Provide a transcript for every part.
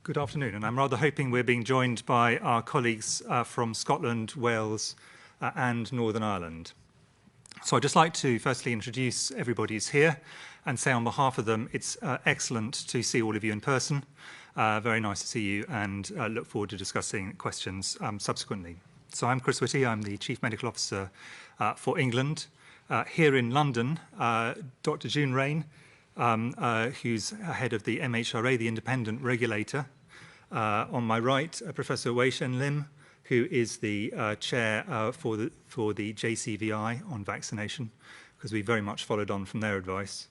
Good afternoon, and I'm rather hoping we're being joined by our colleagues from Scotland, Wales and Northern Ireland. So I'd just like to firstly introduce everybody who's here and say on behalf of them it's excellent to see all of you in person. Very nice to see you and look forward to discussing questions subsequently. So I'm Chris Whitty, I'm the Chief Medical Officer for England. Here in London, Dr. June Rain, who's head of the MHRA, the independent regulator. On my right, Professor Wei Shen Lim, who is the chair for the JCVI on vaccination, because we very much followed on from their advice.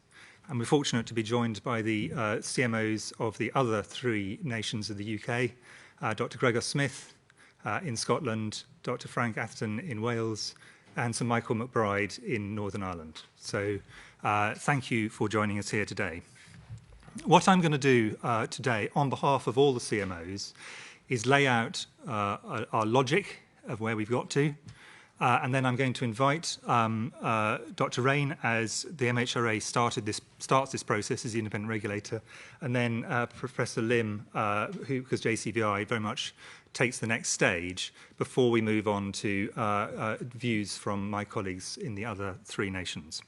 And we're fortunate to be joined by the CMOs of the other three nations of the UK, Dr. Gregor Smith in Scotland, Dr. Frank Atherton in Wales, and Sir Michael McBride in Northern Ireland. So thank you for joining us here today. What I'm going to do today on behalf of all the CMOs is lay out our logic of where we've got to, and then I'm going to invite Dr. Rain, as the MHRA starts this process as the independent regulator, and then Professor Lim, who, because JCVI very much takes the next stage before we move on to views from my colleagues in the other three nations.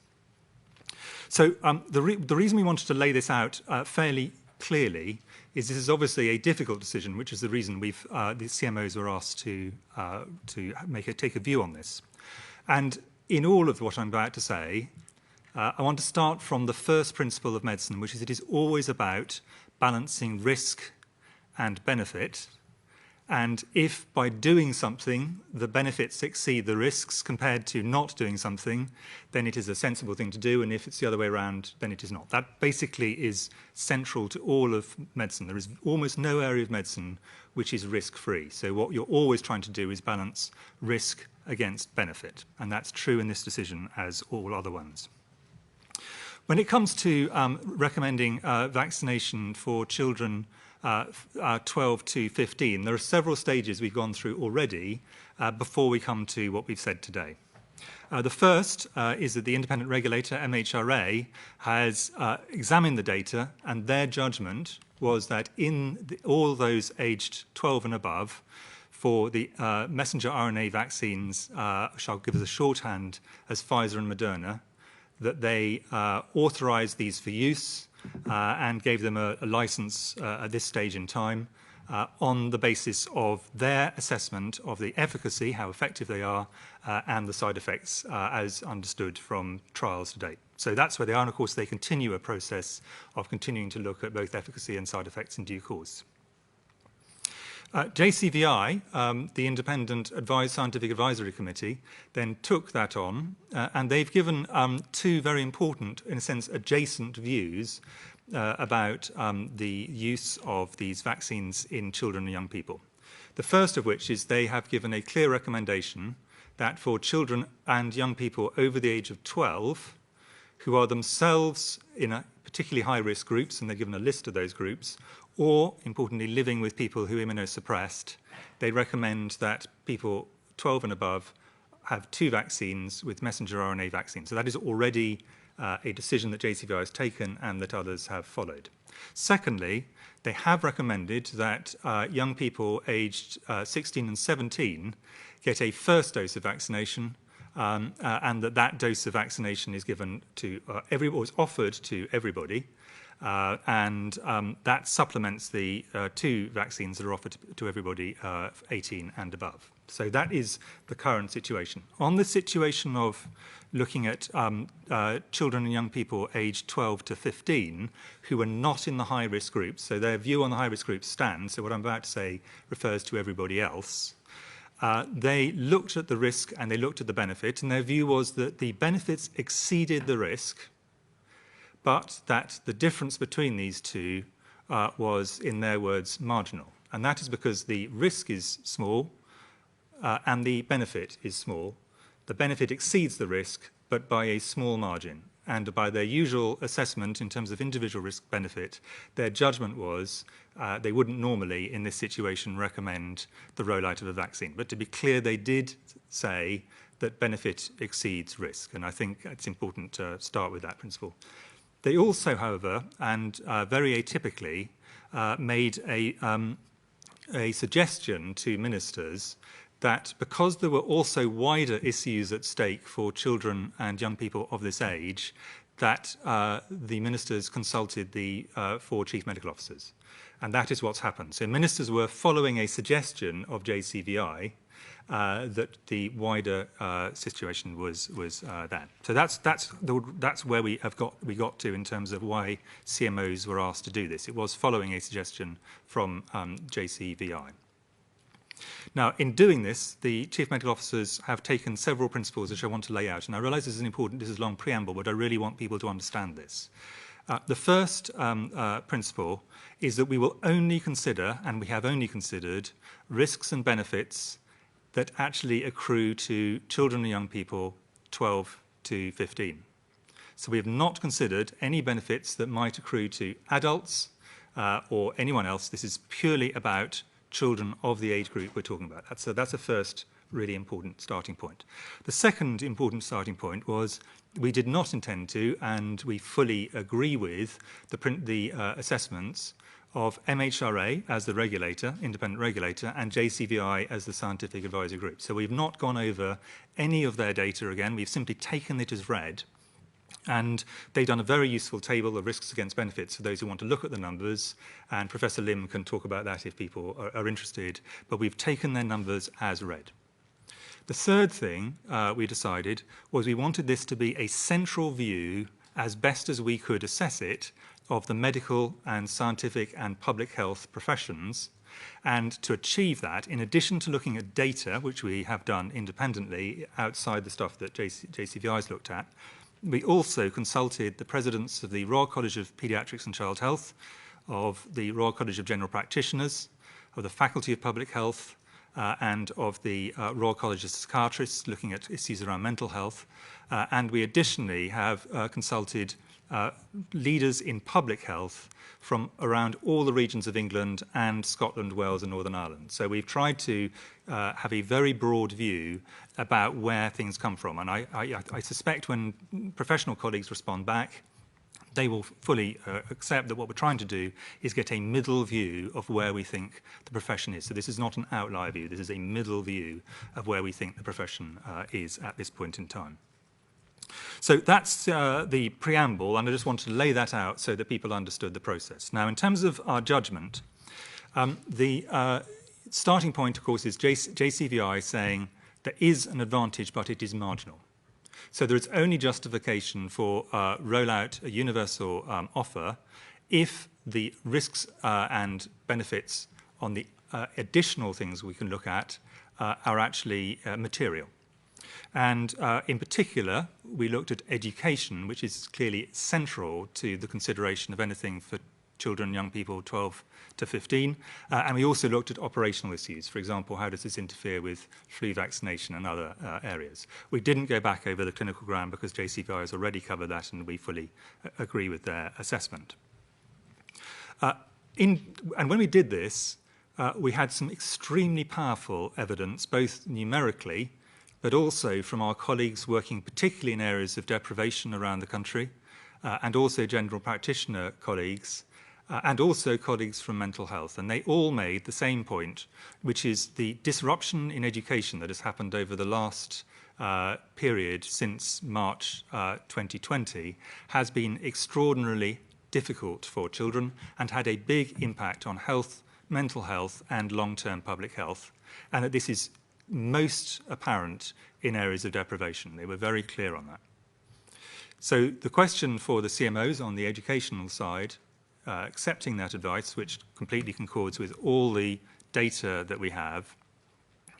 So the reason we wanted to lay this out fairly clearly is this is obviously a difficult decision, which is the reason the CMOs were asked to take a view on this. And in all of what I'm about to say, I want to start from the first principle of medicine, which is it is always about balancing risk and benefit. And if by doing something, the benefits exceed the risks compared to not doing something, then it is a sensible thing to do. And if it's the other way around, then it is not. That basically is central to all of medicine. There is almost no area of medicine which is risk-free. So what you're always trying to do is balance risk against benefit. And that's true in this decision as all other ones. When it comes to recommending vaccination for children 12 to 15, there are several stages we've gone through already before we come to what we've said today. The first is that the independent regulator, MHRA, has examined the data, and their judgment was that in all those aged 12 and above, for the messenger RNA vaccines, shall give us a shorthand as Pfizer and Moderna, that they authorized these for use and gave them a license at this stage in time on the basis of their assessment of the efficacy, how effective they are, and the side effects as understood from trials to date. So that's where they are, and of course they continue a process of continuing to look at both efficacy and side effects in due course. JCVI, the Independent Scientific Advisory Committee, then took that on, and they've given two very important, in a sense, adjacent views about the use of these vaccines in children and young people. The first of which is they have given a clear recommendation that for children and young people over the age of 12, who are themselves in a particularly high-risk groups, and they've given a list of those groups, or, importantly, living with people who are immunosuppressed, they recommend that people 12 and above have 2 vaccines with messenger RNA vaccines. So that is already a decision that JCVI has taken and that others have followed. Secondly, they have recommended that young people aged 16 and 17 get a first dose of vaccination, and that dose of vaccination is given to or is offered to everybody. And that supplements the 2 vaccines that are offered to everybody 18 and above. So that is the current situation. On the situation of looking at children and young people aged 12 to 15 who are not in the high-risk groups, so their view on the high-risk groups stands, so what I'm about to say refers to everybody else. They looked at the risk and they looked at the benefit, and their view was that the benefits exceeded the risk, but that the difference between these two was, in their words, marginal. And that is because the risk is small and the benefit is small. The benefit exceeds the risk, but by a small margin. And by their usual assessment in terms of individual risk-benefit, their judgment was they wouldn't normally, in this situation, recommend the rollout of a vaccine. But to be clear, they did say that benefit exceeds risk. And I think it's important to start with that principle. They also, however, and very atypically, made a suggestion to ministers that because there were also wider issues at stake for children and young people of this age, that the ministers consulted the 4 chief medical officers. And that is what's happened. So ministers were following a suggestion of JCVI that the wider situation was that. So that's where we got to in terms of why CMOs were asked to do this. It was following a suggestion from JCVI. Now, in doing this, the chief medical officers have taken several principles which I want to lay out. And I realise this is a long preamble, but I really want people to understand this. The first principle is that we will only consider, and we have only considered, risks and benefits that actually accrue to children and young people 12 to 15. So we have not considered any benefits that might accrue to adults or anyone else. This is purely about children of the age group we're talking about. That's a first really important starting point. The second important starting point was we did not intend to, and we fully agree with, the assessments of MHRA as the regulator, independent regulator, and JCVI as the scientific advisory group. So we've not gone over any of their data again. We've simply taken it as read. And they've done a very useful table of risks against benefits for those who want to look at the numbers. And Professor Lim can talk about that if people are interested. But we've taken their numbers as read. The third thing we decided was we wanted this to be a central view, as best as we could assess it, of the medical and scientific and public health professions. And to achieve that, in addition to looking at data, which we have done independently outside the stuff that JCVI has looked at, we also consulted the presidents of the Royal College of Paediatrics and Child Health, of the Royal College of General Practitioners, of the Faculty of Public Health, and of the Royal College of Psychiatrists, looking at issues around mental health. And we additionally have consulted leaders in public health from around all the regions of England and Scotland, Wales and Northern Ireland. So we've tried to have a very broad view about where things come from. And I suspect when professional colleagues respond back, they will fully accept that what we're trying to do is get a middle view of where we think the profession is. So this is not an outlier view, this is a middle view of where we think the profession is at this point in time. So that's the preamble, and I just want to lay that out so that people understood the process. Now, in terms of our judgment, the starting point, of course, is JCVI saying there is an advantage, but it is marginal. So there is only justification for rollout a universal offer if the risks and benefits on the additional things we can look at are actually material. And in particular, we looked at education, which is clearly central to the consideration of anything for children and young people 12 to 15. And we also looked at operational issues. For example, how does this interfere with flu vaccination and other areas? We didn't go back over the clinical ground because JCVI has already covered that, and we fully agree with their assessment. And when we did this, we had some extremely powerful evidence, both numerically, but also from our colleagues working particularly in areas of deprivation around the country, and also general practitioner colleagues, and also colleagues from mental health. And they all made the same point, which is the disruption in education that has happened over the last period since March 2020 has been extraordinarily difficult for children and had a big impact on health, mental health, and long-term public health. And that this is most apparent in areas of deprivation. They were very clear on that. So the question for the CMOs on the educational side, accepting that advice, which completely concords with all the data that we have,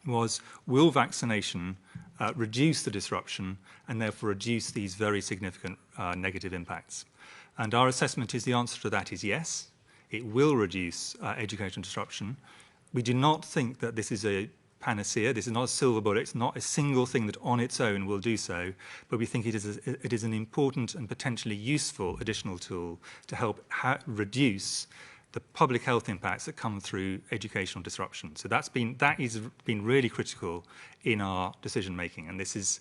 was will vaccination reduce the disruption and therefore reduce these very significant negative impacts? And our assessment is the answer to that is yes. It will reduce educational disruption. We do not think that this is a panacea. This is not a silver bullet. It's not a single thing that on its own will do so, but we think it is an important and potentially useful additional tool to help reduce the public health impacts that come through educational disruption. So that has been really critical in our decision making, and this is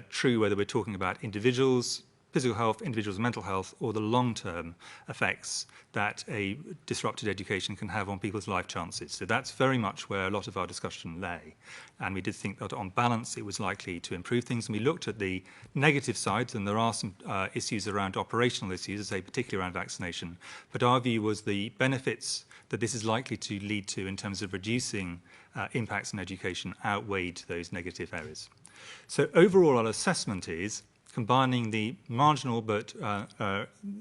true whether we're talking about individuals, physical health, individuals' mental health, or the long-term effects that a disrupted education can have on people's life chances. So that's very much where a lot of our discussion lay. And we did think that on balance, it was likely to improve things. And we looked at the negative sides, and there are some issues around operational issues, as I say, particularly around vaccination. But our view was the benefits that this is likely to lead to in terms of reducing impacts on education outweighed those negative areas. So overall, our assessment is combining the marginal but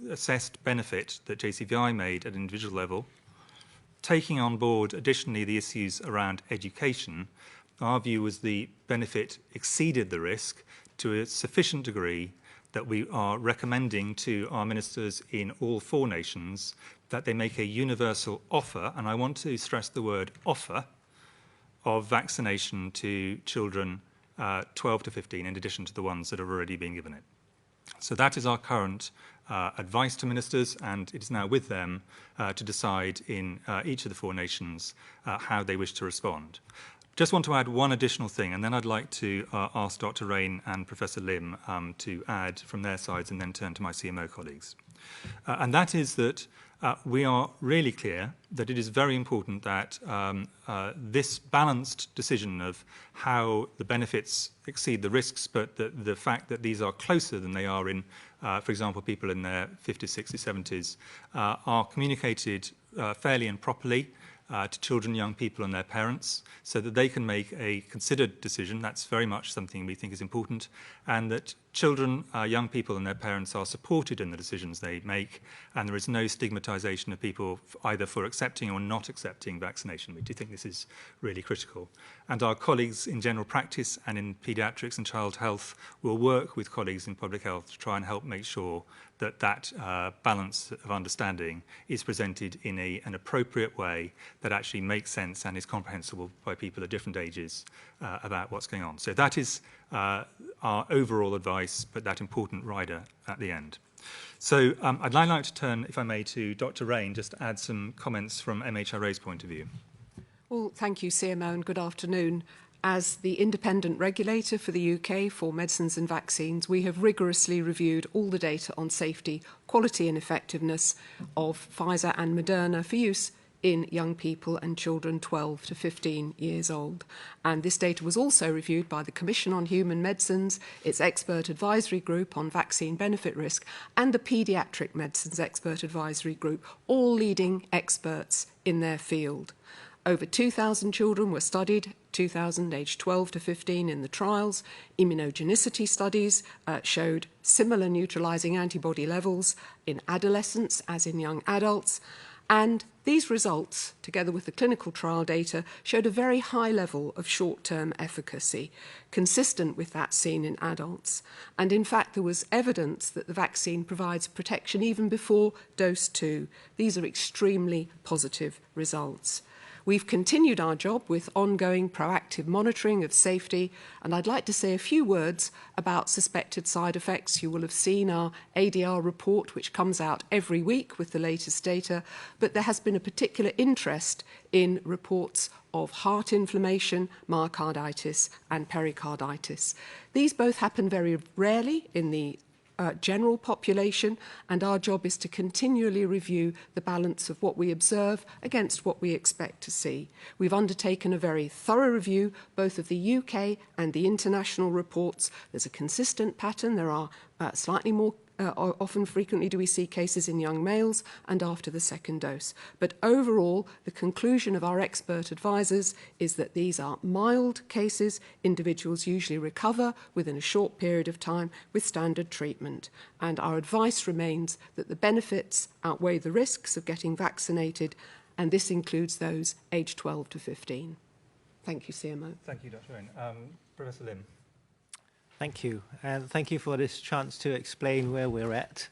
assessed benefit that JCVI made at an individual level, taking on board additionally the issues around education. Our view was the benefit exceeded the risk to a sufficient degree that we are recommending to our ministers in all 4 nations that they make a universal offer, and I want to stress the word offer, of vaccination to children 12 to 15, in addition to the ones that have already been given it. So that is our current advice to ministers, and it is now with them to decide in each of the 4 nations how they wish to respond. Just want to add one additional thing, and then I'd like to ask Dr. Rain and Professor Lim to add from their sides and then turn to my CMO colleagues. And that is that we are really clear that it is very important that this balanced decision of how the benefits exceed the risks, but the fact that these are closer than they are in, for example, people in their 50s, 60s, 70s, are communicated fairly and properly to children, young people and their parents, so that they can make a considered decision. That's very much something we think is important, and that children, young people and their parents are supported in the decisions they make, and there is no stigmatization of people either for accepting or not accepting vaccination. We do think this is really critical. And our colleagues in general practice and in paediatrics and child health will work with colleagues in public health to try and help make sure that that balance of understanding is presented in an appropriate way that actually makes sense and is comprehensible by people at different ages about what's going on. So that is our overall advice, but that important rider at the end. So I'd now like to turn, if I may, to Dr. Rain, just to add some comments from MHRA's point of view. Well, thank you, CMO, and good afternoon. As the independent regulator for the UK for medicines and vaccines, we have rigorously reviewed all the data on safety, quality and effectiveness of Pfizer and Moderna for use in young people and children 12 to 15 years old. And this data was also reviewed by the Commission on Human Medicines, its expert advisory group on vaccine benefit risk, and the Paediatric Medicines Expert Advisory Group, all leading experts in their field. Over 2,000 children were studied, 2,000 aged 12 to 15 in the trials. Immunogenicity studies showed similar neutralizing antibody levels in adolescents as in young adults. And these results, together with the clinical trial data, showed a very high level of short-term efficacy, consistent with that seen in adults. And in fact, there was evidence that the vaccine provides protection even before dose 2. These are extremely positive results. We've continued our job with ongoing proactive monitoring of safety, and I'd like to say a few words about suspected side effects. You will have seen our ADR report, which comes out every week with the latest data, but there has been a particular interest in reports of heart inflammation, myocarditis, and pericarditis. These both happen very rarely in the general population, and our job is to continually review the balance of what we observe against what we expect to see. We've undertaken a very thorough review both of the UK and the international reports. There's a consistent pattern. There are slightly more often frequently do we see cases in young males and after the second dose. But overall, the conclusion of our expert advisors is that these are mild cases. Individuals usually recover within a short period of time with standard treatment. And our advice remains that the benefits outweigh the risks of getting vaccinated, and this includes those aged 12 to 15. Thank you, CMO. Thank you, Dr. Rain. Professor Lim. Thank you, and thank you for this chance to explain where we're at.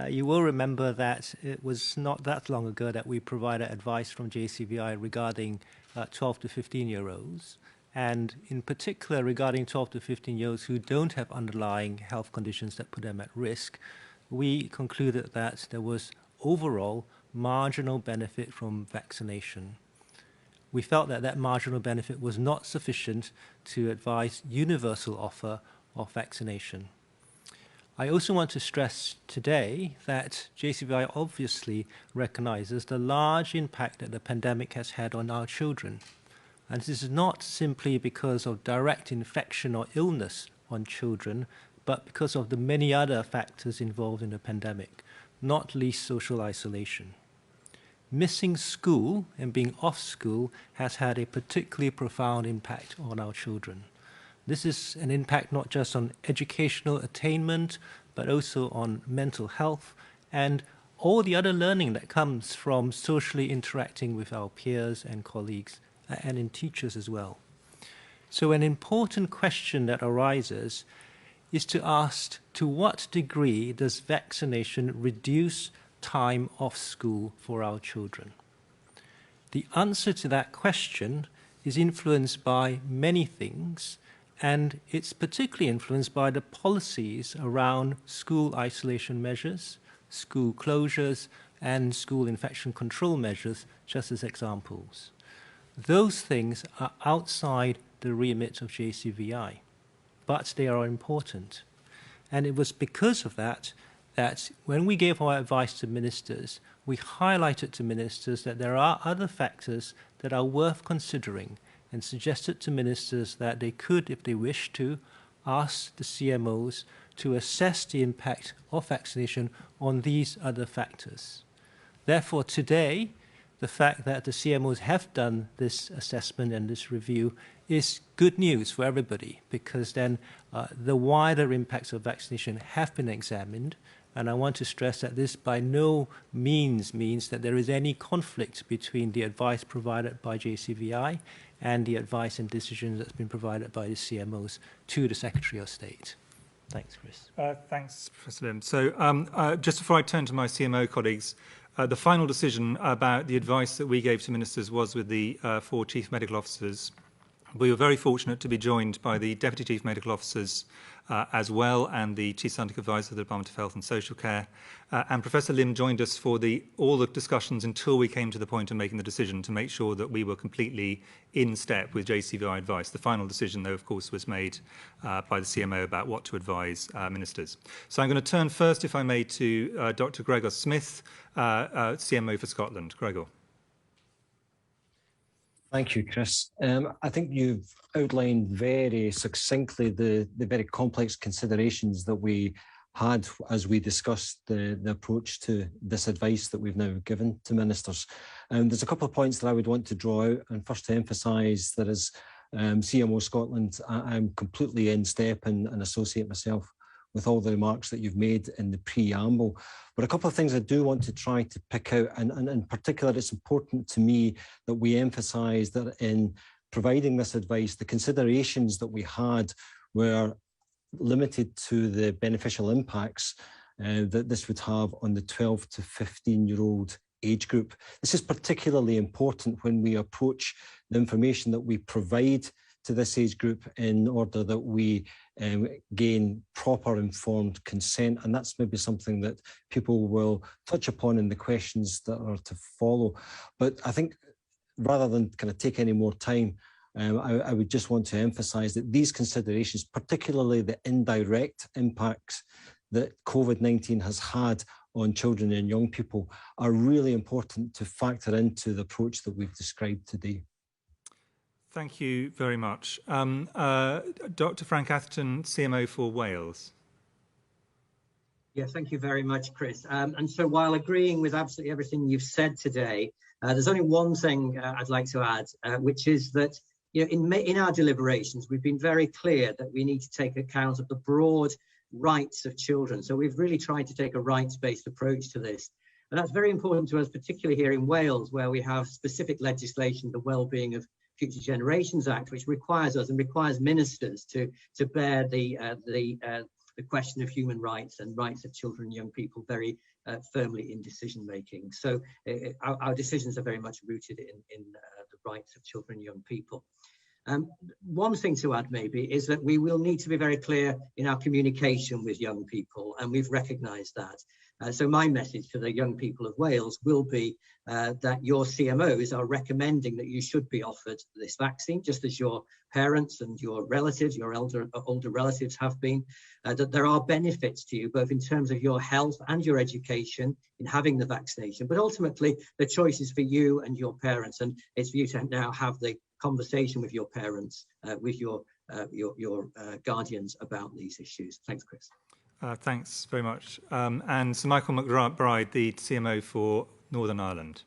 You will remember that it was not that long ago that we provided advice from JCVI regarding 12 to 15-year-olds, and in particular regarding 12 to 15-year-olds who don't have underlying health conditions that put them at risk. We concluded that there was overall marginal benefit from vaccination. We felt that that marginal benefit was not sufficient to advise universal offer of vaccination. I also want to stress today that JCVI obviously recognises the large impact that the pandemic has had on our children. And this is not simply because of direct infection or illness on children, but because of the many other factors involved in the pandemic, not least social isolation. Missing school and being off school has had a particularly profound impact on our children. This is an impact not just on educational attainment, but also on mental health and all the other learning that comes from socially interacting with our peers and colleagues and in teachers as well. So an important question that arises is to ask, to what degree does vaccination reduce time off school for our children? The answer to that question is influenced by many things, and it's particularly influenced by the policies around school isolation measures, school closures, and school infection control measures, just as examples. Those things are outside the remit of JCVI, but they are important. And it was because of that that when we gave our advice to ministers, we highlighted to ministers that there are other factors that are worth considering and suggested to ministers that they could, if they wish to, ask the CMOs to assess the impact of vaccination on these other factors. Therefore, today, the fact that the CMOs have done this assessment and this review is good news for everybody, because then the wider impacts of vaccination have been examined. And I want to stress that this by no means means that there is any conflict between the advice provided by JCVI and the advice and decisions that's been provided by the CMOs to the Secretary of State. Thanks, Chris. Thanks, Professor Lim. So just before I turn to my CMO colleagues, the final decision about the advice that we gave to ministers was with the 4 Chief Medical Officers. We were very fortunate to be joined by the Deputy Chief Medical Officers as well, and the Chief Scientific Advisor of the Department of Health and Social Care. And Professor Lim joined us for all the discussions until we came to the point of making the decision to make sure that we were completely in step with JCVI advice. The final decision, though, of course, was made by the CMO about what to advise ministers. So I'm going to turn first, if I may, to Dr. Gregor Smith, CMO for Scotland. Gregor. Thank you, Chris. I think you've outlined very succinctly the very complex considerations that we had as we discussed the approach to this advice that we've now given to ministers. There's a couple of points that I would want to draw out, and first to emphasise that as CMO Scotland, I'm completely in step and associate myself with all the remarks that you've made in the preamble. But a couple of things I do want to try to pick out, and in particular, it's important to me that we emphasise that in providing this advice, the considerations that we had were limited to the beneficial impacts that this would have on the 12 to 15-year-old age group. This is particularly important when we approach the information that we provide to this age group in order that we gain proper informed consent. And that's maybe something that people will touch upon in the questions that are to follow. But I think rather than kind of take any more time, I would just want to emphasise that these considerations, particularly the indirect impacts that COVID-19 has had on children and young people, are really important to factor into the approach that we've described today. Thank you very much. Dr. Frank Atherton, CMO for Wales. Yeah, thank you very much, Chris. And so while agreeing with absolutely everything you've said today, there's only one thing I'd like to add, which is that in our deliberations, we've been very clear that we need to take account of the broad rights of children. So we've really tried to take a rights-based approach to this. And that's very important to us, particularly here in Wales, where we have specific legislation, the Wellbeing of Future Generations Act, which requires us and requires ministers to bear the question of human rights and rights of children and young people very firmly in decision making. So our decisions are very much rooted in the rights of children and young people. One thing to add maybe is that we will need to be very clear in our communication with young people, and we've recognised that. So my message to the young people of Wales will be that your CMOs are recommending that you should be offered this vaccine, just as your parents and your relatives, your older relatives have been, that there are benefits to you, both in terms of your health and your education in having the vaccination. But ultimately, the choice is for you and your parents, and it's for you to now have the conversation with your parents, with your guardians about these issues. Thanks, Chris. Thanks very much. And Sir Michael McBride, the CMO for Northern Ireland.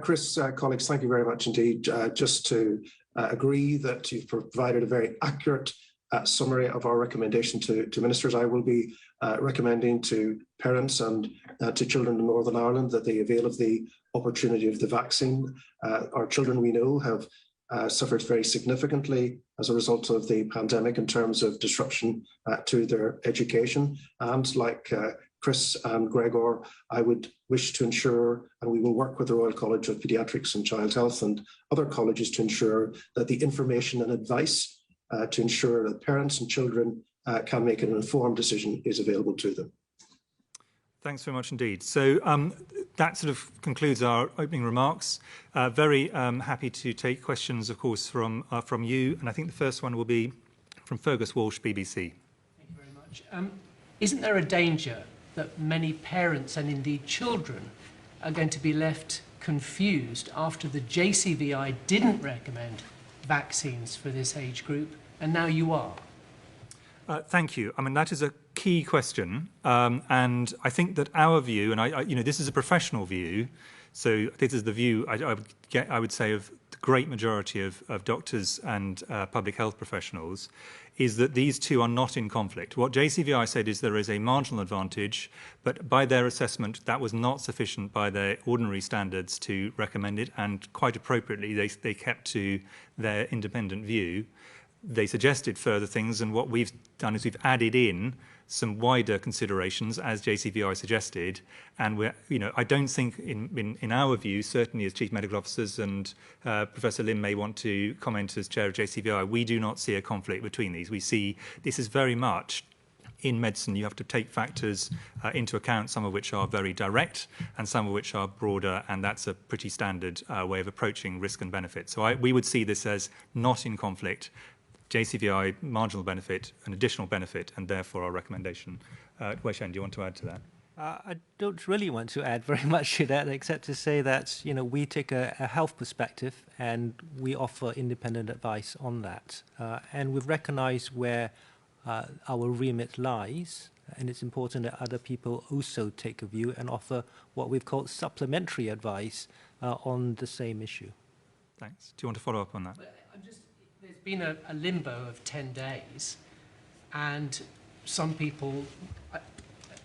Chris, colleagues, thank you very much indeed. Just to agree that you've provided a very accurate summary of our recommendation to ministers. I will be recommending to parents and to children in Northern Ireland that they avail of the opportunity of the vaccine. Our children, we know, have suffered very significantly as a result of the pandemic in terms of disruption to their education. And like Chris and Gregor, I would wish to ensure, and we will work with the Royal College of Paediatrics and Child Health and other colleges to ensure that the information and advice to ensure that parents and children can make an informed decision is available to them. Thanks very much indeed. So that sort of concludes our opening remarks. Very happy to take questions, of course, from you. And I think the first one will be from Fergus Walsh, BBC. Thank you very much. Isn't there a danger that many parents and indeed children are going to be left confused after the JCVI didn't recommend vaccines for this age group, and now you are? Thank you. I mean, that is a key question, and I think that our view, and this is a professional view, so this is the view I would say of the great majority of doctors and public health professionals, is that these two are not in conflict. What JCVI said is there is a marginal advantage, but by their assessment, that was not sufficient by their ordinary standards to recommend it, and quite appropriately, they kept to their independent view. They suggested further things, and what we've done is we've added in some wider considerations, as JCVI suggested. And I don't think, in our view, certainly as chief medical officers, and Professor Lim may want to comment as chair of JCVI, we do not see a conflict between these. We see this is very much in medicine. You have to take factors into account, some of which are very direct and some of which are broader, and that's a pretty standard way of approaching risk and benefit. So we would see this as not in conflict. JCVI, marginal benefit, an additional benefit, and therefore our recommendation. Weishan, do you want to add to that? I don't really want to add very much to that, except to say that we take a health perspective and we offer independent advice on that. And we've recognised where our remit lies, and it's important that other people also take a view and offer what we've called supplementary advice on the same issue. Thanks. Do you want to follow up on that? There's been a limbo of 10 days, and some people,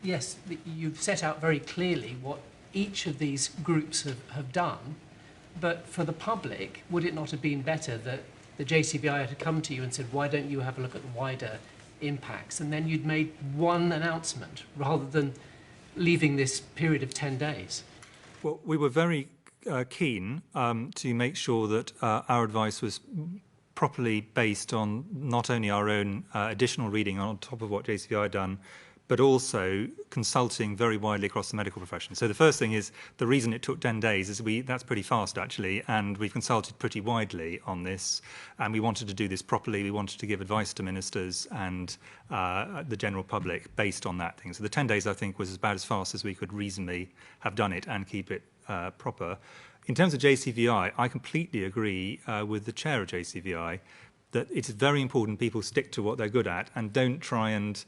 yes, you've set out very clearly what each of these groups have done, but for the public, would it not have been better that the JCVI had come to you and said, why don't you have a look at the wider impacts, and then you'd made one announcement rather than leaving this period of 10 days? Well, we were very keen to make sure that our advice was properly based on not only our own additional reading on top of what JCVI had done, but also consulting very widely across the medical profession. So the first thing is, the reason it took 10 days is that's pretty fast actually, and we've consulted pretty widely on this, and we wanted to do this properly. We wanted to give advice to ministers and the general public based on that thing. So the 10 days, I think, was about as fast as we could reasonably have done it and keep it proper. In terms of JCVI, I completely agree with the chair of JCVI that it's very important people stick to what they're good at and don't try and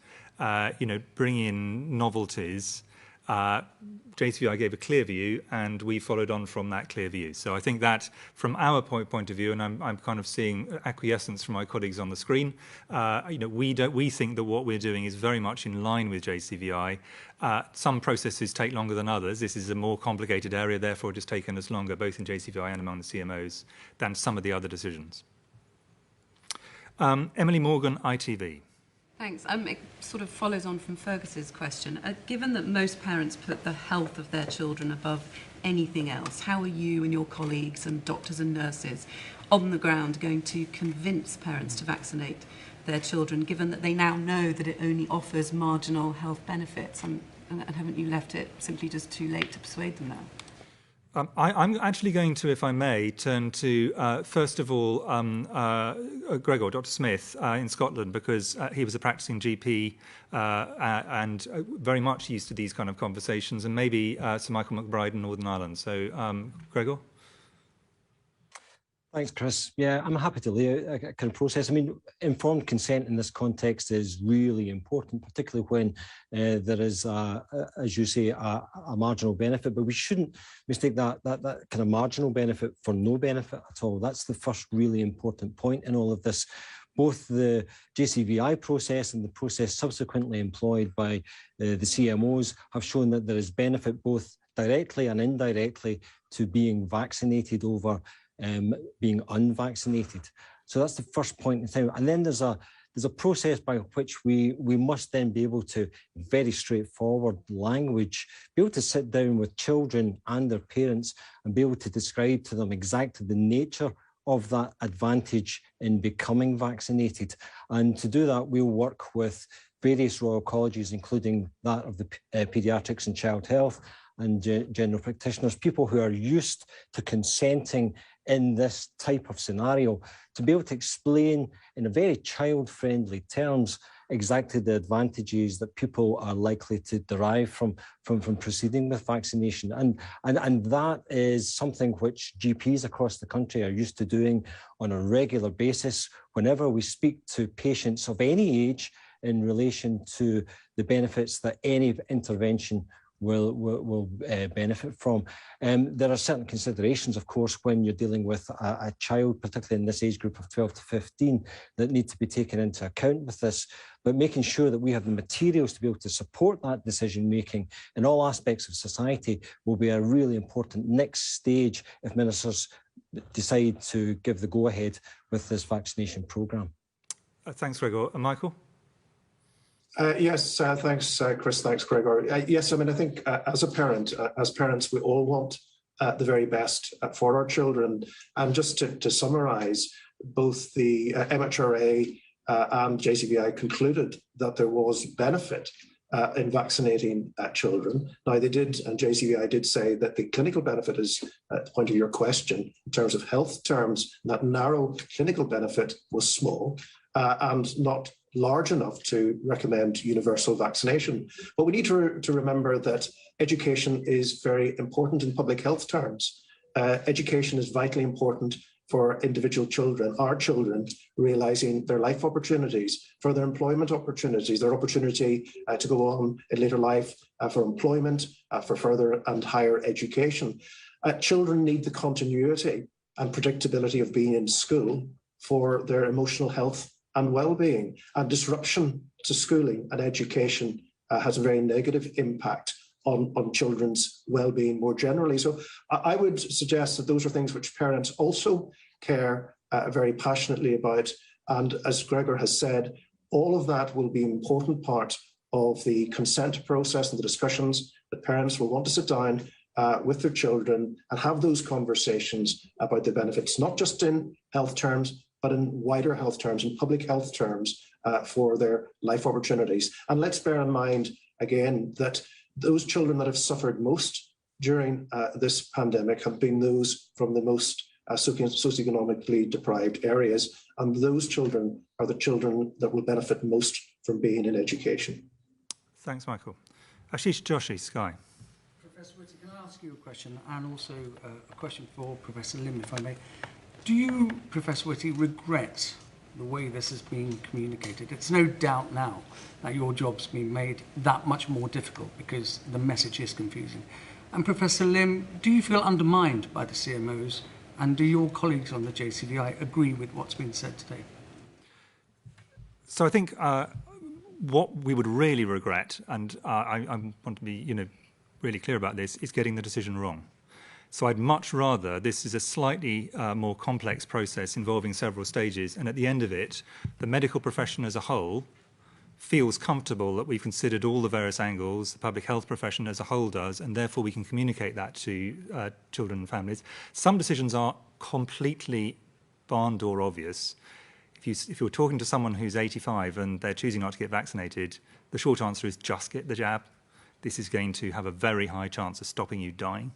bring in novelties. JCVI gave a clear view, and we followed on from that clear view. So I think that, from our point of view, and I'm kind of seeing acquiescence from my colleagues on the screen, we think that what we're doing is very much in line with JCVI. Some processes take longer than others. This is a more complicated area, therefore it has taken us longer, both in JCVI and among the CMOs, than some of the other decisions. Emily Morgan, ITV. Thanks. It sort of follows on from Fergus's question. Given that most parents put the health of their children above anything else, how are you and your colleagues and doctors and nurses on the ground going to convince parents to vaccinate their children, given that they now know that it only offers marginal health benefits? And haven't you left it simply just too late to persuade them now? I'm actually going to, if I may, turn to, first of all, Gregor, Dr. Smith in Scotland, because he was a practicing GP and very much used to these kind of conversations, and maybe Sir Michael McBride in Northern Ireland. So, Gregor? Thanks, Chris. Yeah, I'm happy to lay out a kind of process. I mean, informed consent in this context is really important, particularly when there is, as you say, a marginal benefit. But we shouldn't mistake that kind of marginal benefit for no benefit at all. That's the first really important point in all of this. Both the JCVI process and the process subsequently employed by the CMOs have shown that there is benefit both directly and indirectly to being vaccinated over being unvaccinated. So that's the first point in time. And then there's a process by which we must then be able to, very straightforward language, be able to sit down with children and their parents and be able to describe to them exactly the nature of that advantage in becoming vaccinated. And to do that, we'll work with various Royal Colleges, including that of the Paediatrics and Child Health and general practitioners, people who are used to consenting in this type of scenario, to be able to explain in a very child-friendly terms exactly the advantages that people are likely to derive from proceeding with vaccination. And that is something which GPs across the country are used to doing on a regular basis whenever we speak to patients of any age in relation to the benefits that any intervention will benefit from. There are certain considerations, of course, when you're dealing with a child, particularly in this age group of 12 to 15, that need to be taken into account with this. But making sure that we have the materials to be able to support that decision-making in all aspects of society will be a really important next stage if ministers decide to give the go-ahead with this vaccination programme. Thanks, Gregor. Michael? Yes, thanks, Chris. Thanks, Gregor. Yes, I mean, I think as parents, we all want the very best for our children. And just to summarise, both the MHRA and JCVI concluded that there was benefit in vaccinating children. Now, they did, and JCVI did say that the clinical benefit is, at the point of your question, in terms of health terms, that narrow clinical benefit was small and not large enough to recommend universal vaccination. But we need to remember that education is very important in public health terms. Education is vitally important for individual children, our children, realising their life opportunities, for their employment opportunities, their opportunity to go on in later life for employment, for further and higher education. Children need the continuity and predictability of being in school for their emotional health and well-being. And disruption to schooling and education has a very negative impact on children's well-being more generally. So I would suggest that those are things which parents also care very passionately about. And as Gregor has said, all of that will be an important part of the consent process and the discussions that parents will want to sit down with their children and have those conversations about the benefits, not just in health terms, but in wider health terms, in public health terms, for their life opportunities. And let's bear in mind, again, that those children that have suffered most during this pandemic have been those from the most socioeconomically deprived areas. And those children are the children that will benefit most from being in education. Thanks, Michael. Ashish Joshi, Sky. Professor Whitty, can I ask you a question, and also a question for Professor Lim, if I may? Do you, Professor Whitty, regret the way this is being communicated? It's no doubt now that your job's being made that much more difficult because the message is confusing. And Professor Lim, do you feel undermined by the CMOs, and do your colleagues on the JCVI agree with what's been said today? So I think what we would really regret, and I want to be really clear about this, is getting the decision wrong. So I'd much rather this is a slightly more complex process involving several stages, and at the end of it, the medical profession as a whole feels comfortable that we've considered all the various angles, the public health profession as a whole does, and therefore we can communicate that to children and families. Some decisions are completely barn door obvious. If you're talking to someone who's 85 and they're choosing not to get vaccinated, the short answer is just get the jab. This is going to have a very high chance of stopping you dying.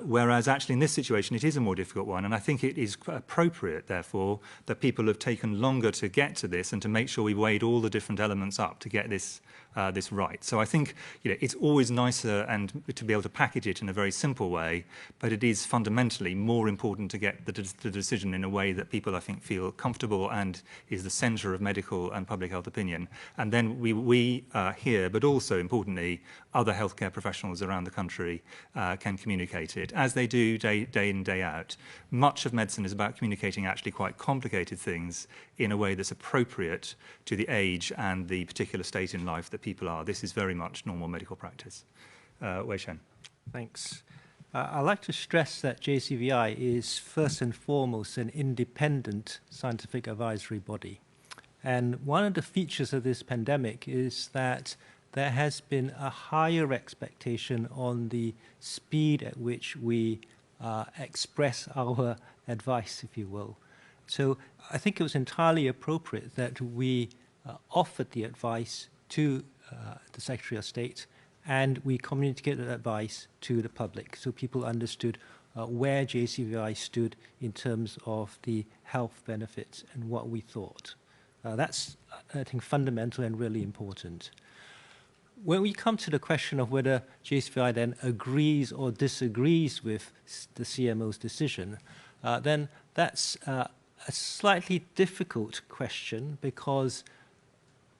Whereas actually in this situation, it is a more difficult one. And I think it is appropriate, therefore, that people have taken longer to get to this and to make sure we weighed all the different elements up to get this right. So I think it's always nicer and to be able to package it in a very simple way, but it is fundamentally more important to get the decision in a way that people, I think, feel comfortable and is the centre of medical and public health opinion. And then we here, but also importantly, other healthcare professionals around the country can communicate it, as they do day in, day out. Much of medicine is about communicating actually quite complicated things in a way that's appropriate to the age and the particular state in life that people are. This is very much normal medical practice. Wei Shen. Thanks. I'd like to stress that JCVI is first and foremost an independent scientific advisory body. And one of the features of this pandemic is that there has been a higher expectation on the speed at which we express our advice, if you will. So I think it was entirely appropriate that we offered the advice to the Secretary of State, and we communicated advice to the public, so people understood where JCVI stood in terms of the health benefits and what we thought. That's, I think, fundamental and really important. When we come to the question of whether JCVI then agrees or disagrees with the CMO's decision, then that's a slightly difficult question, because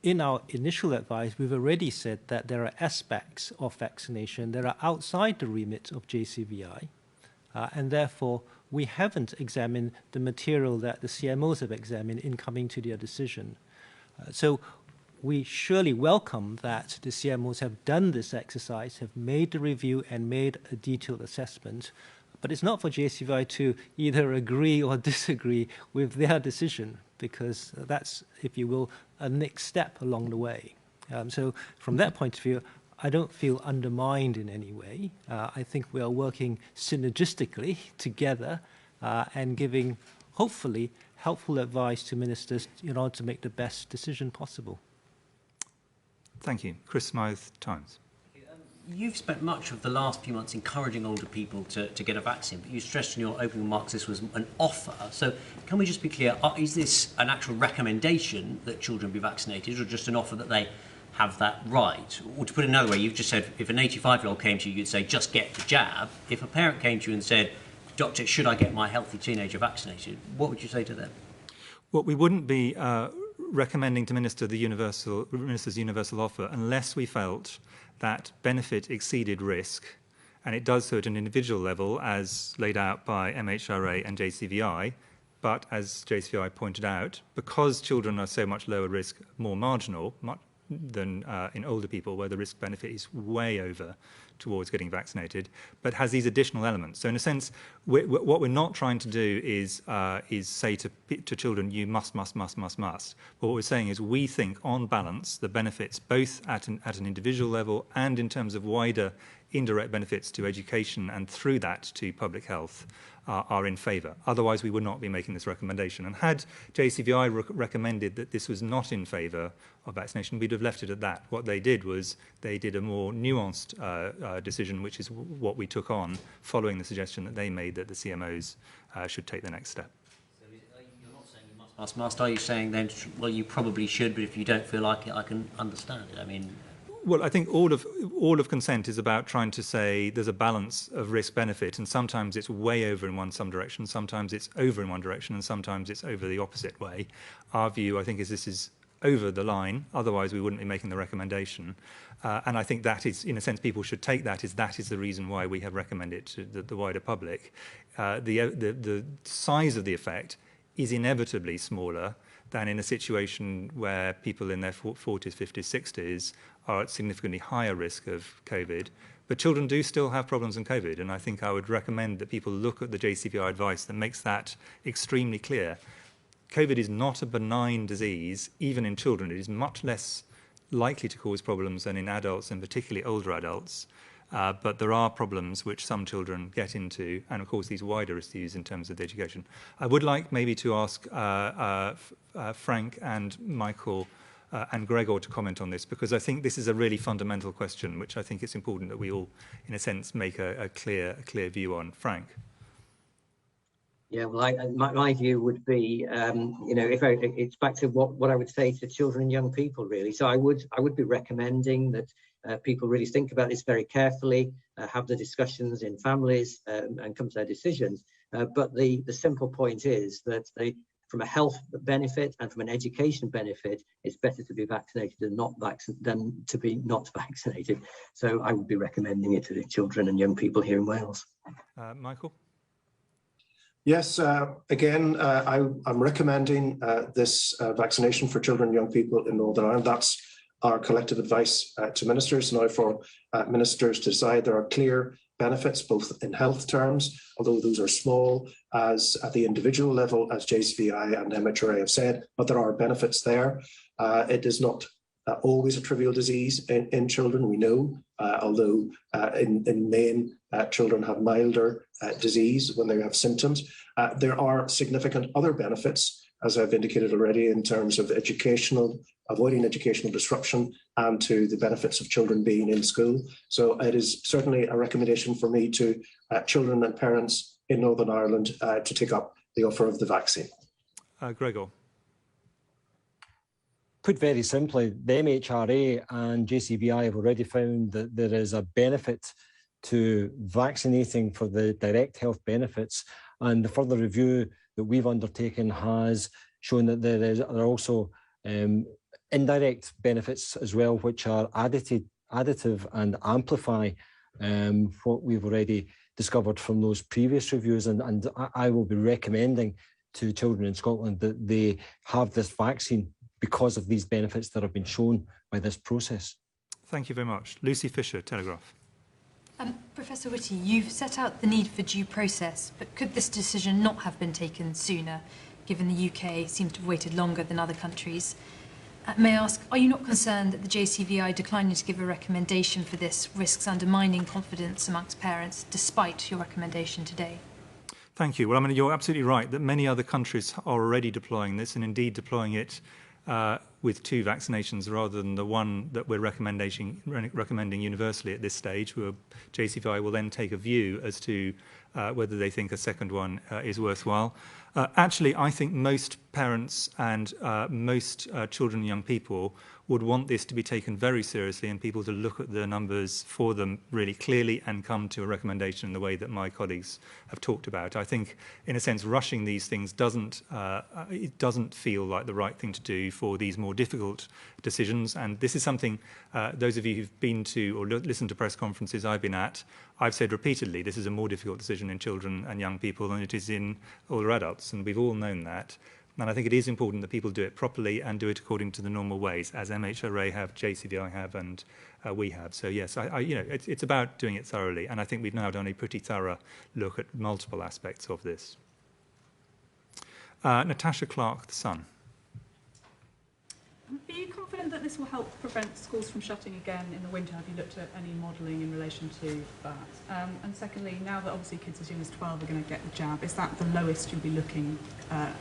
in our initial advice, we've already said that there are aspects of vaccination that are outside the remit of JCVI, and therefore we haven't examined the material that the CMOs have examined in coming to their decision. So we surely welcome that the CMOs have done this exercise, have made the review and made a detailed assessment, but it's not for JCVI to either agree or disagree with their decision, because that's, if you will, a next step along the way. So from that point of view, I don't feel undermined in any way. I think we are working synergistically together and giving, hopefully, helpful advice to ministers in order to make the best decision possible. Thank you. Chris Smythe, Times. You've spent much of the last few months encouraging older people to get a vaccine, but you stressed in your opening remarks this was an offer. So can we just be clear, is this an actual recommendation that children be vaccinated, or just an offer that they have that right? Or to put it another way, you've just said if an 85-year-old came to you, you'd say, just get the jab. If a parent came to you and said, doctor, should I get my healthy teenager vaccinated, what would you say to them? Well, we wouldn't be recommending to minister the minister's universal offer unless we felt that benefit exceeded risk, and it does so at an individual level as laid out by MHRA and JCVI. But as JCVI pointed out, because children are so much lower risk, more marginal than in older people, where the risk benefit is way over towards getting vaccinated, but has these additional elements. So in a sense, what we're not trying to do is say to children, you must. But what we're saying is we think, on balance, the benefits, both at an individual level and in terms of wider indirect benefits to education and through that to public health, are in favour. Otherwise, we would not be making this recommendation. And had JCVI recommended that this was not in favour of vaccination, we'd have left it at that. What they did was they did a more nuanced decision, which is what we took on following the suggestion that they made that the CMOs should take the next step. So you're not saying you must. Are you saying then, well, you probably should, but if you don't feel like it, I can understand it? I mean... Well, I think all of consent is about trying to say there's a balance of risk-benefit, and sometimes it's way over in some direction, sometimes it's over in one direction, and sometimes it's over the opposite way. Our view, I think, is this is over the line, otherwise we wouldn't be making the recommendation. And I think that is, in a sense, people should take that is the reason why we have recommended it to the wider public. The size of the effect is inevitably smaller than in a situation where people in their 40s, 50s, 60s are at significantly higher risk of COVID. But children do still have problems in COVID, and I think I would recommend that people look at the JCVI advice that makes that extremely clear. COVID is not a benign disease, even in children. It is much less likely to cause problems than in adults, and particularly older adults. but there are problems which some children get into, and of course these wider issues in terms of the education. I would like maybe to ask Frank and Michael and Gregor to comment on this, because I think this is a really fundamental question, which I think it's important that we all, in a sense, make a clear view on. Frank. Yeah, well, my view would be, you know, it's back to what I would say to children and young people, really. So I would be recommending that people really think about this very carefully, have the discussions in families, and come to their decisions. But the simple point is that from a health benefit and from an education benefit, it's better to be vaccinated than to be not vaccinated. So I would be recommending it to the children and young people here in Wales. Michael? Yes, again, I'm recommending this vaccination for children and young people in Northern Ireland. That's our collective advice to ministers. Now for ministers to decide, there are clear benefits, both in health terms, although those are small, as at the individual level, as JCVI and MHRA have said, but there are benefits there. It is not always a trivial disease in children, we know, although in main children have milder disease when they have symptoms. There are significant other benefits, as I've indicated already, in terms of avoiding educational disruption and to the benefits of children being in school. So it is certainly a recommendation for me to children and parents in Northern Ireland to take up the offer of the vaccine. Gregor. Put very simply, the MHRA and JCVI have already found that there is a benefit to vaccinating for the direct health benefits, and the further review that we've undertaken has shown that there are also indirect benefits as well, which are additive and amplify what we've already discovered from those previous reviews. And I will be recommending to children in Scotland that they have this vaccine because of these benefits that have been shown by this process. Thank you very much. Lucy Fisher, Telegraph. Professor Whitty, you've set out the need for due process, but could this decision not have been taken sooner, given the UK seems to have waited longer than other countries? May I ask, are you not concerned that the JCVI declining to give a recommendation for this risks undermining confidence amongst parents, despite your recommendation today? Thank you. Well, I mean, you're absolutely right that many other countries are already deploying this, and indeed deploying it with 2 vaccinations rather than the one that we're recommending universally at this stage. JCVI will then take a view as to whether they think a second one is worthwhile. Actually, I think most parents and most children and young people would want this to be taken very seriously and people to look at the numbers for them really clearly and come to a recommendation in the way that my colleagues have talked about. I think, in a sense, rushing these things doesn't feel like the right thing to do for these more difficult decisions. And this is something, those of you who've been to or listened to press conferences I've been at, I've said repeatedly, this is a more difficult decision in children and young people than it is in older adults, and we've all known that. And I think it is important that people do it properly and do it according to the normal ways, as MHRA have, JCVI have, and we have. So yes, you know, it's about doing it thoroughly, and I think we've now done a pretty thorough look at multiple aspects of this. Natasha Clark, The Sun. Are you confident that this will help prevent schools from shutting again in the winter? Have you looked at any modelling in relation to that? And secondly, now that obviously kids as young as 12 are going to get the jab, is that the lowest you'll be looking at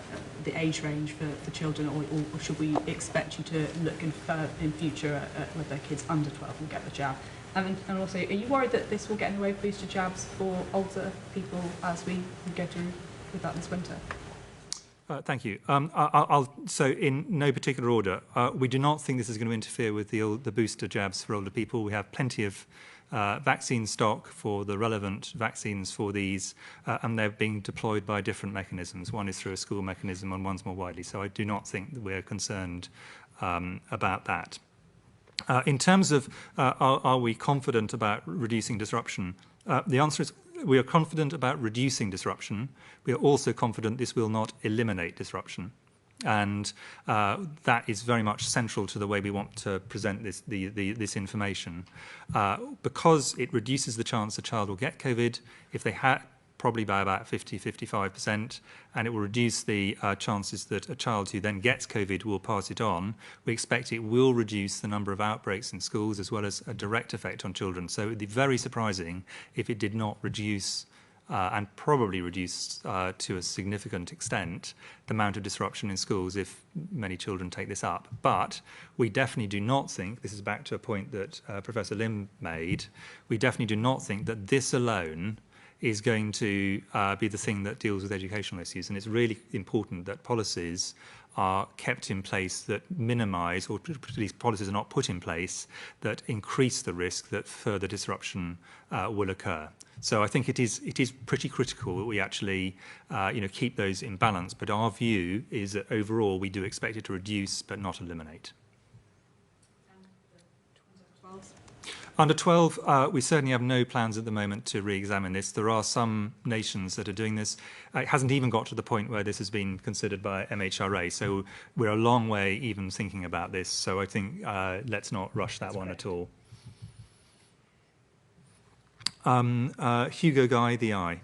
the age range for children, or should we expect you to look in future at whether kids under 12 will get the jab? And also, are you worried that this will get in the way of booster jabs for older people as we go through with that this winter? Thank you. So in no particular order, we do not think this is going to interfere with the booster jabs for older people. We have plenty of vaccine stock for the relevant vaccines for these, and they're being deployed by different mechanisms. One is through a school mechanism and one's more widely. So I do not think that we're concerned about that. In terms of are we confident about reducing disruption, the answer is we are confident about reducing disruption. We are also confident this will not eliminate disruption. And that is very much central to the way we want to present this information. Because it reduces the chance a child will get COVID, if they probably by about 50–55%, and it will reduce the chances that a child who then gets COVID will pass it on. We expect it will reduce the number of outbreaks in schools as well as a direct effect on children. So it would be very surprising if it did not reduce and probably reduce to a significant extent the amount of disruption in schools if many children take this up. But we definitely do not think, this is back to a point that Professor Lim made, we definitely do not think that this alone is going to be the thing that deals with educational issues. And it's really important that policies are kept in place that minimise, or at least policies are not put in place that increase the risk that further disruption will occur. So I think it is pretty critical that we actually keep those in balance. But our view is that overall we do expect it to reduce but not eliminate. Under 12, we certainly have no plans at the moment to re-examine this. There are some nations that are doing this. It hasn't even got to the point where this has been considered by MHRA. So we're a long way even thinking about this. So I think let's not rush that one at all. Hugo Guy, the Eye.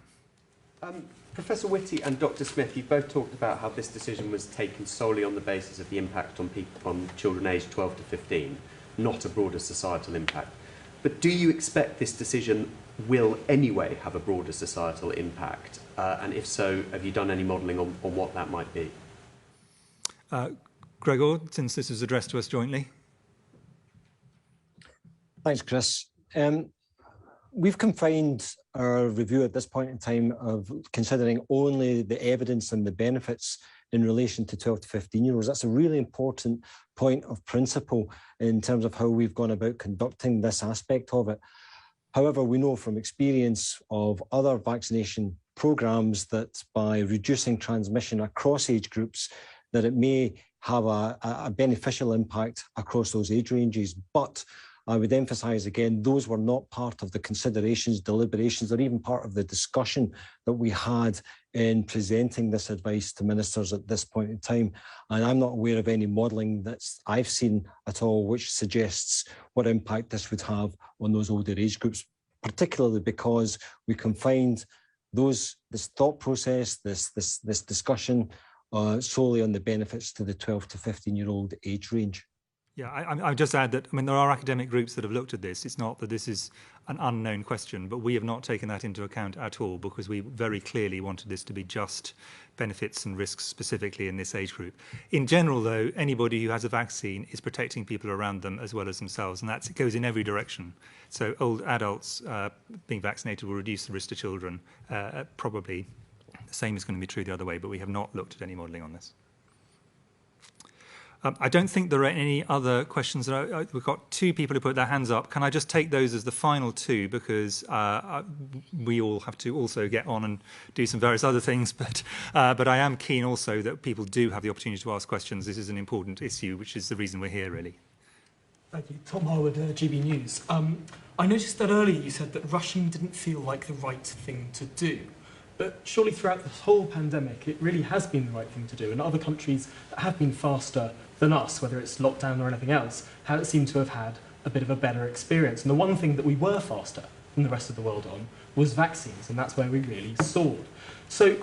Professor Whitty and Dr. Smith, you've both talked about how this decision was taken solely on the basis of the impact on children aged 12 to 15, not a broader societal impact. But do you expect this decision will anyway have a broader societal impact? And if so, have you done any modelling on what that might be? Gregor, since this was addressed to us jointly. Thanks, Chris. We've confined our review at this point in time of considering only the evidence and the benefits in relation to 12 to 15-year-olds. That's a really important point of principle in terms of how we've gone about conducting this aspect of it. However, we know from experience of other vaccination programs that by reducing transmission across age groups, that it may have a beneficial impact across those age ranges. But I would emphasise again, those were not part of the considerations, deliberations, or even part of the discussion that we had in presenting this advice to ministers at this point in time. And I'm not aware of any modelling that I've seen at all which suggests what impact this would have on those older age groups, particularly because we confined this thought process, this discussion solely on the benefits to the 12 to 15-year-old age range. Yeah, I just add that, I mean, there are academic groups that have looked at this. It's not that this is an unknown question, but we have not taken that into account at all because we very clearly wanted this to be just benefits and risks specifically in this age group. In general, though, anybody who has a vaccine is protecting people around them as well as themselves, and it goes in every direction. So old adults being vaccinated will reduce the risk to children. Probably the same is going to be true the other way, but we have not looked at any modelling on this. I don't think there are any other questions. We've got two people who put their hands up. Can I just take those as the final two because we all have to also get on and do some various other things. But I am keen also that people do have the opportunity to ask questions. This is an important issue, which is the reason we're here, really. Thank you. Tom Harwood, GB News. I noticed that earlier you said that rushing didn't feel like the right thing to do. But surely throughout this whole pandemic, it really has been the right thing to do. And other countries that have been faster than us, whether it's lockdown or anything else, have seemed to have had a bit of a better experience. And the one thing that we were faster than the rest of the world on was vaccines, and that's where we really soared. So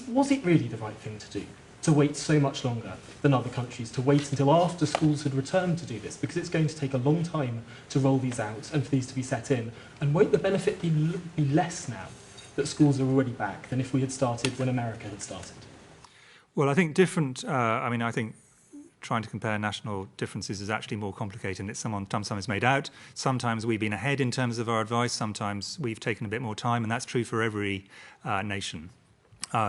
was it really the right thing to do, to wait so much longer than other countries, to wait until after schools had returned to do this? Because it's going to take a long time to roll these out and for these to be set in. And won't the benefit be less now that schools are already back than if we had started when America had started? Well, I think I think trying to compare national differences is actually more complicated and it's sometimes made out. Sometimes we've been ahead in terms of our advice. Sometimes we've taken a bit more time, and that's true for every nation.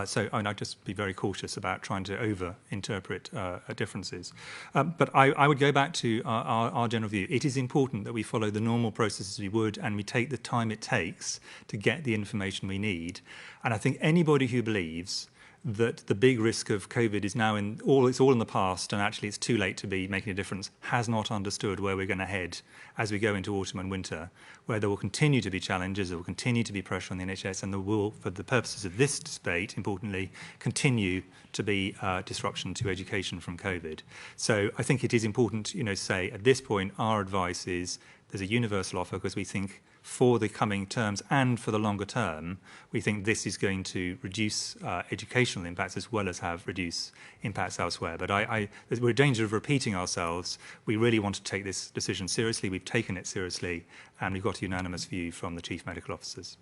So I'd just be very cautious about trying to over-interpret differences. But I would go back to our general view. It is important that we follow the normal processes we would, and we take the time it takes to get the information we need. And I think anybody who believes that the big risk of COVID is now it's all in the past and actually it's too late to be making a difference, has not understood where we're going to head as we go into autumn and winter, where there will continue to be challenges, there will continue to be pressure on the NHS, and there will, for the purposes of this debate, importantly, continue to be disruption to education from COVID. So I think it is important, to say at this point, our advice is there's a universal offer because we think for the coming terms and for the longer term, we think this is going to reduce educational impacts as well as have reduced impacts elsewhere. But we're in danger of repeating ourselves. We really want to take this decision seriously. We've taken it seriously, and we've got a unanimous view from the Chief Medical Officers.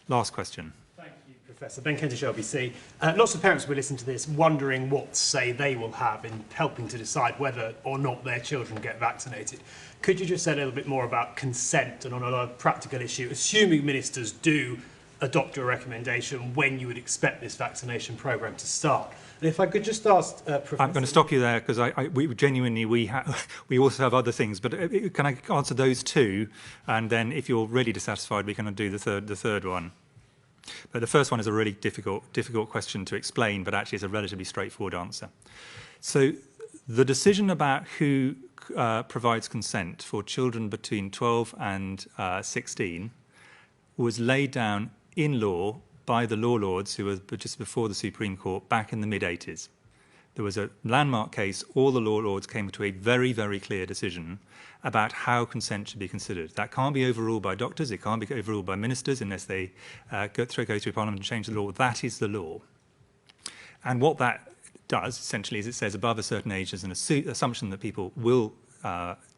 Last question. Thank you, Professor. Ben Kentish, LBC. Lots of parents will listen to this wondering what say they will have in helping to decide whether or not their children get vaccinated. Could you just say a little bit more about consent and on a practical issue, assuming ministers do adopt your recommendation, when you would expect this vaccination programme to start? And if I could just ask Professor... I'm going to stop you there because we genuinely, we also have other things, but can I answer those two? And then if you're really dissatisfied, we can do the third one. But the first one is a really difficult question to explain, but actually it's a relatively straightforward answer. So the decision about who provides consent for children between 12 and 16 was laid down in law by the law lords who were just before the Supreme Court back in the mid-80s. There was a landmark case. All the law lords came to a very, very clear decision about how consent should be considered. That can't be overruled by doctors. It can't be overruled by ministers unless they go through Parliament and change the law. That is the law. And what that does, essentially, is it says above a certain age there's an assumption that people will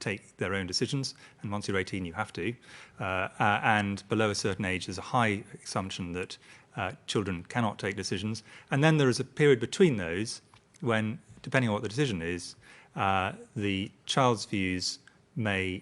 take their own decisions, and once you're 18 you have to, and below a certain age there's a high assumption that children cannot take decisions, and then there is a period between those when, depending on what the decision is, the child's views may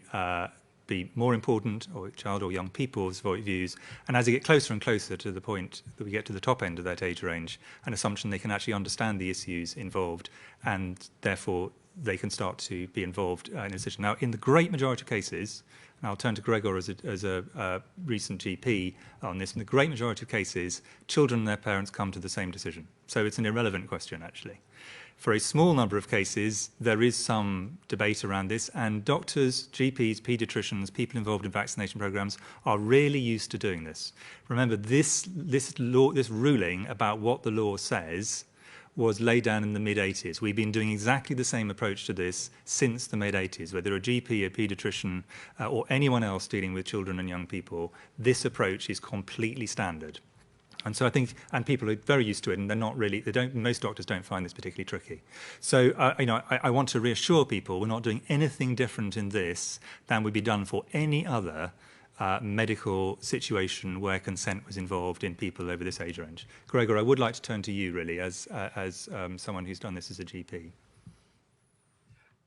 be more important, or child or young people's views, and as they get closer and closer to the point that we get to the top end of that age range, an assumption they can actually understand the issues involved, and therefore they can start to be involved in a decision. Now, in the great majority of cases, and I'll turn to Gregor as a recent GP on this, in the great majority of cases, children and their parents come to the same decision. So it's an irrelevant question, actually. For a small number of cases, there is some debate around this, and doctors, GPs, paediatricians, people involved in vaccination programs are really used to doing this. Remember, this ruling about what the law says was laid down in the mid-80s. We've been doing exactly the same approach to this since the mid-80s. Whether a GP, a paediatrician, or anyone else dealing with children and young people, this approach is completely standard. And so I think, and people are very used to it, and they're not really, most doctors don't find this particularly tricky. So, I want to reassure people we're not doing anything different in this than would be done for any other medical situation where consent was involved in people over this age range. Gregor, I would like to turn to you, really, as someone who's done this as a GP.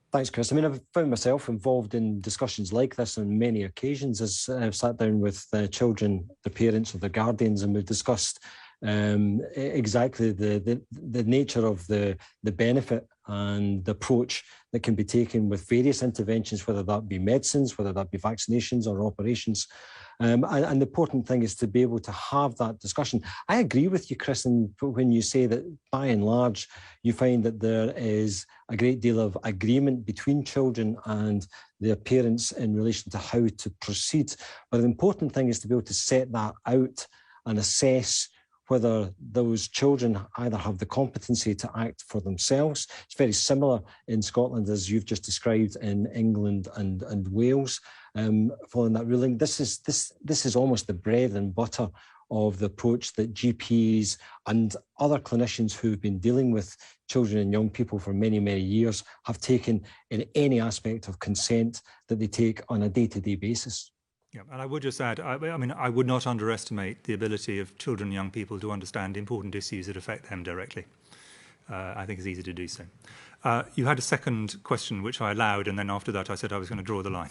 Thanks, Chris. I mean, I've found myself involved in discussions like this on many occasions as I've sat down with children, the parents or the guardians, and we've discussed exactly the nature of the benefit and the approach that can be taken with various interventions, whether that be medicines, whether that be vaccinations or operations. And the important thing is to be able to have that discussion. I agree with you, Chris, when you say that by and large, you find that there is a great deal of agreement between children and their parents in relation to how to proceed. But the important thing is to be able to set that out and assess whether those children either have the competency to act for themselves. It's very similar in Scotland, as you've just described, in England and Wales. Following that ruling, this is almost the bread and butter of the approach that GPs and other clinicians who've been dealing with children and young people for many, many years have taken in any aspect of consent that they take on a day-to-day basis. Yeah, and I would just add, I mean, I would not underestimate the ability of children and young people to understand important issues that affect them directly. I think it's easy to do so. You had a second question, which I allowed, and then after that I said I was going to draw the line.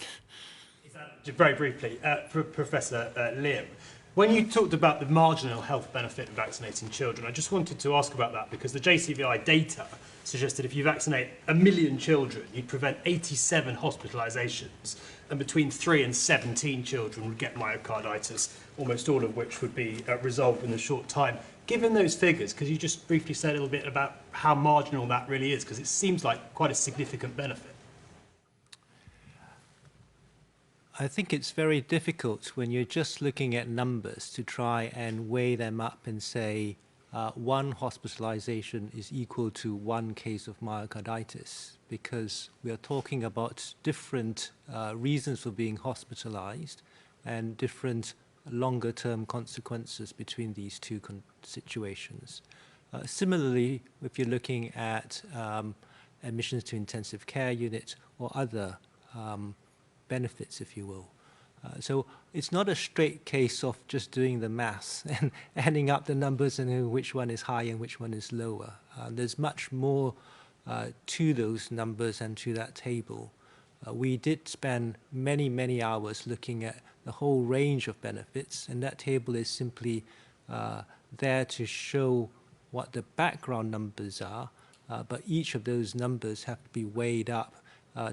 Very briefly, Professor Liam, when you talked about the marginal health benefit of vaccinating children, I just wanted to ask about that because the JCVI data suggested if you vaccinate 1 million children, you'd prevent 87 hospitalisations, and between 3 and 17 children would get myocarditis, almost all of which would be resolved in a short time. Given those figures, could you just briefly say a little bit about how marginal that really is? Because it seems like quite a significant benefit. I think it's very difficult when you're just looking at numbers to try and weigh them up and say one hospitalization is equal to one case of myocarditis, because we are talking about different reasons for being hospitalized and different longer-term consequences between these two situations. Similarly, if you're looking at admissions to intensive care unit or other benefits, if you will. So it's not a straight case of just doing the maths and adding up the numbers and knowing which one is high and which one is lower. There's much more to those numbers and to that table. We did spend many, many hours looking at the whole range of benefits, and that table is simply there to show what the background numbers are, but each of those numbers have to be weighed up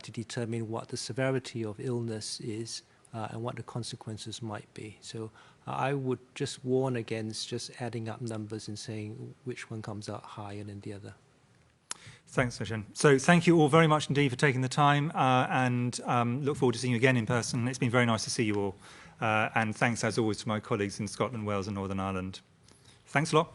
to determine what the severity of illness is and what the consequences might be. So I would just warn against just adding up numbers and saying which one comes out higher than the other. Thanks, Sajid. So thank you all very much indeed for taking the time, and look forward to seeing you again in person. It's been very nice to see you all. And thanks, as always, to my colleagues in Scotland, Wales and Northern Ireland. Thanks a lot.